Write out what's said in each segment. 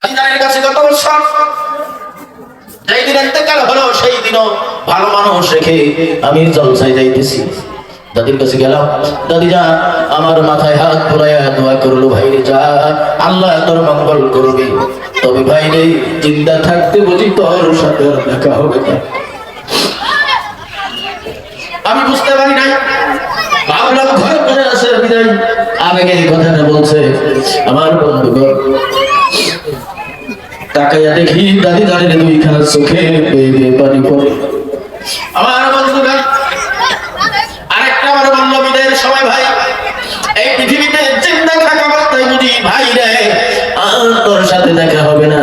দাদিজানের কাছে গত বছর যেই দিন ইন্তেকাল হলো সেই দিনও ভালো মানুষ রেখে আমি জলসায় যাইতেছি। দাদির কাছে গেলাম, দাদি যা আমার মাথায় হাত বুলাইয়া দোয়া করলো, ভাই রে যা আল্লাহ তোর মঙ্গল করবে, তবে ভাই রে জিন্দা থাকতে বুঝি তোর সাথে দেখা হবে না। আমি বুঝতে পারি নাই, ভাবলাম ঘর করে আসে বিদায় আবেগে এই কথাটা বলছে। আমার বন্ধুগণ তাকাইয়া দেখি দাদি দাঁড়িয়ে দুইখানা চোখে পানি পড়ে। আমার বন্ধুগণ আরেকটা আমার বলল বিদায়ের সময়, ভাই এই পৃথিবীতে জিন্দা থাকা অবস্থায় বুঝি ভাই রে আর তোর সাথে দেখা হবে না।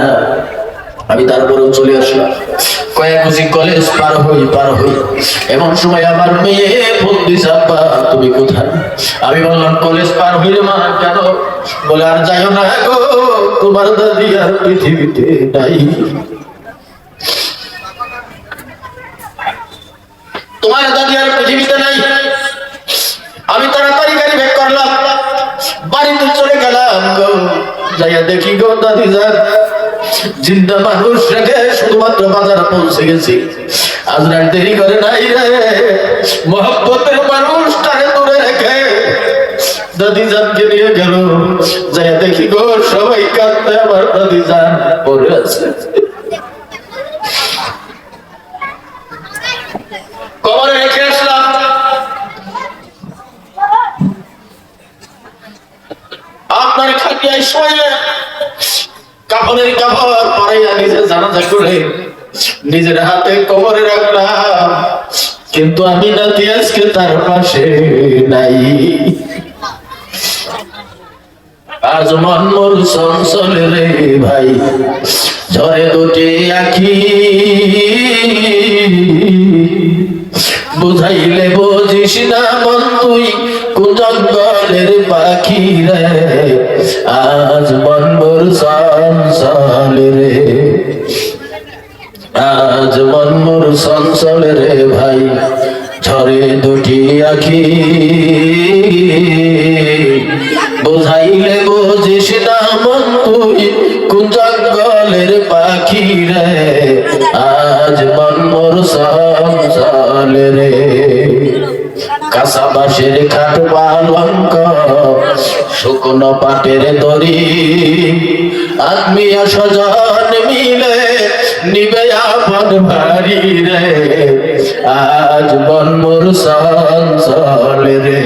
আমি তারপরেও চলে আসলাম। কয়েক বুঝি কলেজ পার হই এমন সময় আমার মেয়ে ফোন দিছে, আব্বা তুমি কোথায়? আমি বললাম কলেজ পার হইলে মা কেন? বলে আর যাইও না গো, তোমার দাদি আর পৃথিবীতে নাই। তোমার দাদি আর পৃথিবীতে নাই। আমি তাড়াতাড়ি গাড়ি বের করলাম, বাড়িতে চলে গেলাম গো। যাইয়া দেখি গো দাদি যান জিন্দা মানুষ রেখে শুধুমাত্র বাজার পৌঁছে গেছি। আজরাইল দেরি করে নাই রে, মহব্বতের মানুষটাকে দূরে রেখে দাদি জানকে নিয়ে গেল। যাইয়া দেখি গো সবাই কাঁদতে, আমার দাদি জান পড়ে আছে। কবরে রেখে আসলাম। আপনার খাটিয়ায় শোয়ে কাপড়ের কাপড় পরাইয়া নিজে জানাজা করে নিজের হাতে কবরে রাখলাম, কিন্তু আমি নাতি আজকে তার পাশে নাই। আজ মন মোর চঞ্চলে রে ভাই, ঝরে দুটি আখি, বুঝাইলে বুঝিস না মন তুই কোন জঙ্গলের পাখি রে। আজ মন মোর চঞ্চলে রে, আজ মন মোর চঞ্চলে রে ভাই, ঝরে দুটি আখি, বুঝাইলে বুঝিস না মন তুই কোন জঙ্গলের পাখি রে। আজ মন মোর চঞ্চলে রে। কাঁচা বাঁশের খাট পালঙ্ক, শুকনো পাটের দড়ি, আত্মীয় স্বজন মিলে নিবে আপন ভারি রে। আজ মন মোর চঞ্চলে রে,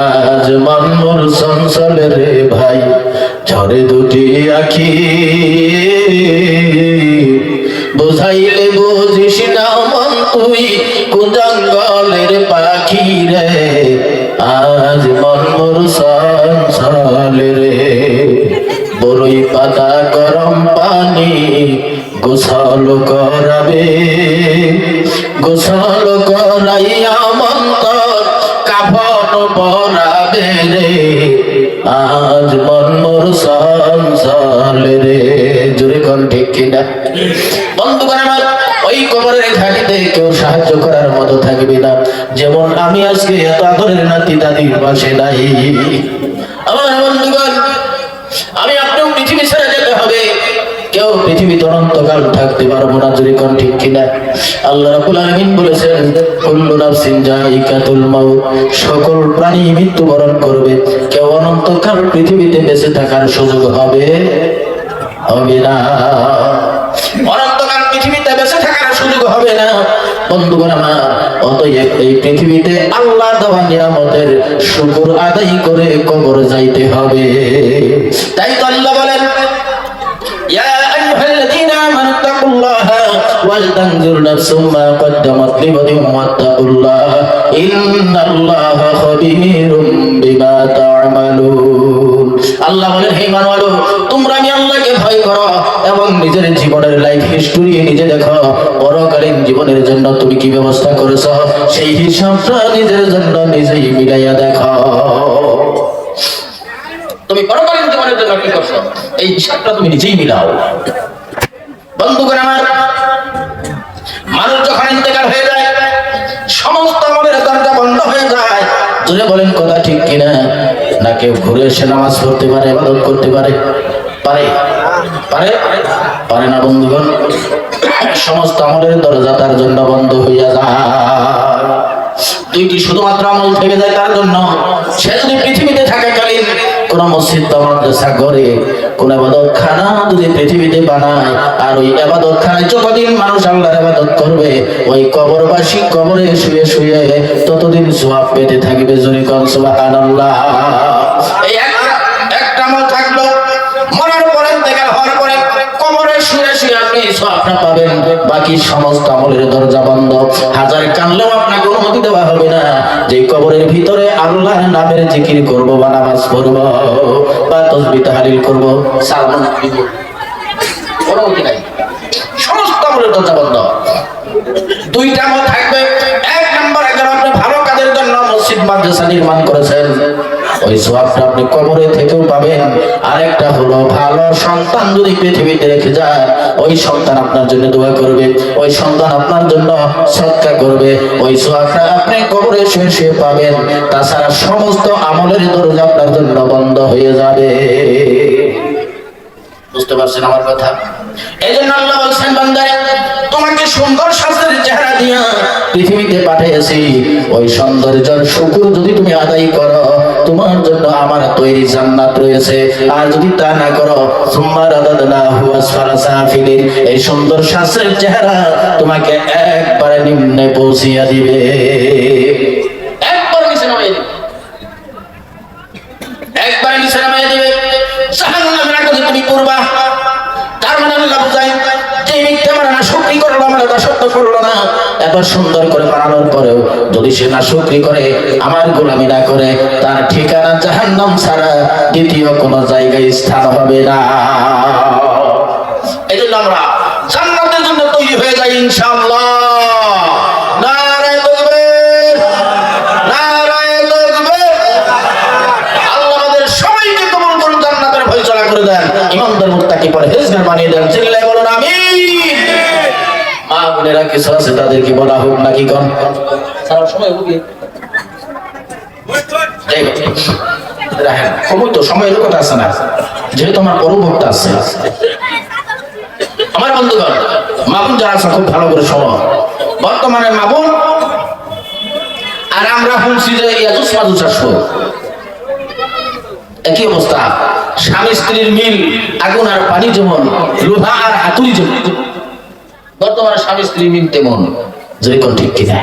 আজ মন মোর চঞ্চলে রে ভাই, ঝরে দুটি আখি, বুঝাইলে বুঝিস না মন তুই কোন জঙ্গলের পাখি রে। আজ মন মোর চঞ্চলে রে। বড়ই পাতা গরম পানি গোসল করাবে, গোসল করাইয়া মন্তর কাফন পরাবে রে। আজ মন মোর চঞ্চলে রে। জোরে কোন ঠিক কিনা? বন্ধুগণ আমার, ওই কবরের ঘাটিতে কেউ সাহায্য করার মতো থাকবে না। যেমন আমি আজকে এত আদরের নাতি দাদির পাশে নাই। আমার বন্ধুগণ আমি আপনিও পৃথিবী ছেড়ে যেতে হবে, কেউ পৃথিবীতে অনন্তকাল থাকতে পারবো না। জোরে কোন ঠিক কিনা? আল্লাহ রাব্বুল আলামিন বলেছেন কুল্লু নাফসিন যায়িকাতুল মাউত, সকল প্রাণী মৃত্যুবরণ করবে। কেউ অনন্তকাল পৃথিবীতে বেঁচে থাকার সুযোগ হবে না। অনন্তকাল পৃথিবীতে বেঁচে থাকার সুযোগ হবে না। বন্ধুগণ আমার, অতএব এই পৃথিবীতে আল্লাহ দেওয়া নিয়ামতের শুকর আদায় করে কবর যাইতে হবে। তাই তো আল্লাহ বলেন ইয়া আইয়ুহাল্লাযীনা আমানু তাকুল্লাহা ওয়াল তানজুর নাফসুম মা কদ্দামাত লিগাদিন ওয়াত্তাকুল্লাহ ইন্নাল্লাহা খাবীরুম বিমা তা'মালুন। আল্লাহ বলেন হে মানব, তোমরা আমি আল্লাহকে ভয় করো এবং নিজের জীবনের লাইফ হিস্টরি নিজে দেখো। পরকালীন জীবনের জন্য তুমি কি ব্যবস্থা করেছো সেই হিসাবটা নিজের জন্য নিজেই মিলাইয়া দেখো। তুমি পরকালীন জীবনের জন্য কি করছো এই হিসাবটা তুমি নিজেই মিলাও। বন্ধুগণ আমার, মানুষ যখন ইন্তেকাল হয়ে যায় সমস্ত আমলের দরজা বন্ধ হয়ে যায়। জোরে বলেন কথা ঠিক কিনা? না কেউ ঘুরে এসে নামাজ পড়তে পারে, ইবাদত করতে পারে? পারে? পারে? পারে না বন্ধুগণ। সমস্ত আমলের দরজা তার জন্য বন্ধ হইয়া যায়। দুইটি শুধুমাত্র আমল থেকে যায় তার জন্য। সে যদি পৃথিবীতে থাকাকালীন কোন মসজিদ বা মাদ্রাসা গড়ে, কোন ইবাদতখানা যদি পৃথিবীতে বানায়, আর ওই ইবাদতখানায় যতদিন মানুষ আল্লাহর ইবাদত করবে, ওই কবরবাসী কবরে শুয়ে শুয়ে ততদিন সওয়াব পেতে থাকবে। জোরে কোন সুবহানাল্লাহ। এই একটা আমল থাকলো, মরার পরে ইন্তেকাল হওয়ার পরে কবরে শুয়ে শুয়ে আপনি সওয়াবটা পাবেন। বাকি সমস্ত আমলের দরজা বন্ধ। হাজার কানলেও আপনাকে অনুমতি দেওয়া হবে না যে কবরের ভিতরে আল্লাহর নামের জিকির করব বা নামাজ পড়ব বা তাসবিহ তাহলিল করব, সালাম দিব, অনুমতি নাই। সমস্ত আমলের দরজা বন্ধ। দুইটা আমল থাকবে। এক নম্বর, একজন আপনি ভালো কাজের জন্য মসজিদ মাদ্রাসা নির্মাণ করেছেন, ওই সওয়াবটা আপনি কবরে থেকেও পাবেন। আরেকটা হলো ভালো সন্তান যদি পৃথিবীতে রেখে যায়, ওই সন্তান আপনার জন্য দোয়া করবে, ওই সন্তান আপনার জন্য সদকা করবে, ওই সওয়াবটা আপনি কবরে শুয়ে শুয়ে পাবেন। তাছাড়া সমস্ত আমলের দরজা আপনার জন্য বন্ধ হয়ে যাবে। বুঝতে পারছেন আমার কথা? এই জন্য আল্লাহ বলছেন, বান্দা তোমাকে সুন্দর স্বাস্থ্যের চেহারা দিয়া পৃথিবীতে পাঠিয়েছি, ওই সৌন্দর্যের শুকর যদি তুমি আদায় করো, তোমার জন্য আমার তৈরি জান্নাত রয়েছে। আর যদি তা না করো, সুম্মা রাদাদনাহু আসফালা সাফিলিন, এই সুন্দর স্বাস্থ্যের চেহারা তোমাকে একবারে নিম্নে পৌঁছিয়া দিবে। একবার নিচে নামিয়ে দিবে, একবারে নিচে নামিয়ে দিবে। জাহান্নামের আগুনে তুমি পড়বা। তার মানে আল্লাহ বুঝায় যে মিথ্যা মানে না শুকরি করলো, আমার দাসত্ব করলো না, এত সুন্দর করে বানানোর পরেও যদি সে না শুকরি করে, আমার গোলামি না করে, তার ঠিকানা জাহান্নাম ছাড়া দ্বিতীয় কোনো জায়গায় স্থান হবে না। এই জন্য আমরা জান্নাতের জন্য তৈরি হয়ে যাই ইনশাআল্লাহ। নারায়ে তাকবীর, নারায়ে তাকবীর। আল্লাহ আমাদের সবাইকে কবুল করুন, জান্নাতের ফয়সালা করে দেন, ইমানদার মুত্তাকি পরহেজগার বানিয়ে দেন। চিল্লায়ে বলুন আমিন। মা বোনেরা কিছু আছে, তাদেরকে বলা হোক নাকি কোন সারা সময় হবে সময় তো সময়ের কথা আছে না, যেহেতু আমার বড় বক্তা আছে। আমার বন্ধুগণ, মা বোন যারা আছে খুব ভালো করে শোনো। বর্তমানে মা বোন আর আমরা শুনছি যে ইয়াজুজ মাজুজ আসবো, একই অবস্থা। স্বামী স্ত্রীর মিল আগুন আর পানি যেমন, লোহা আর হাতুড়ি যেমন, বর্তমানে স্বামী স্ত্রী মিল তেমন। যদি কোন ঠিক কিনা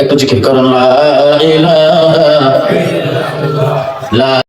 একটু জিকির করুন, লা ইলাহা ইল্লাল্লাহ।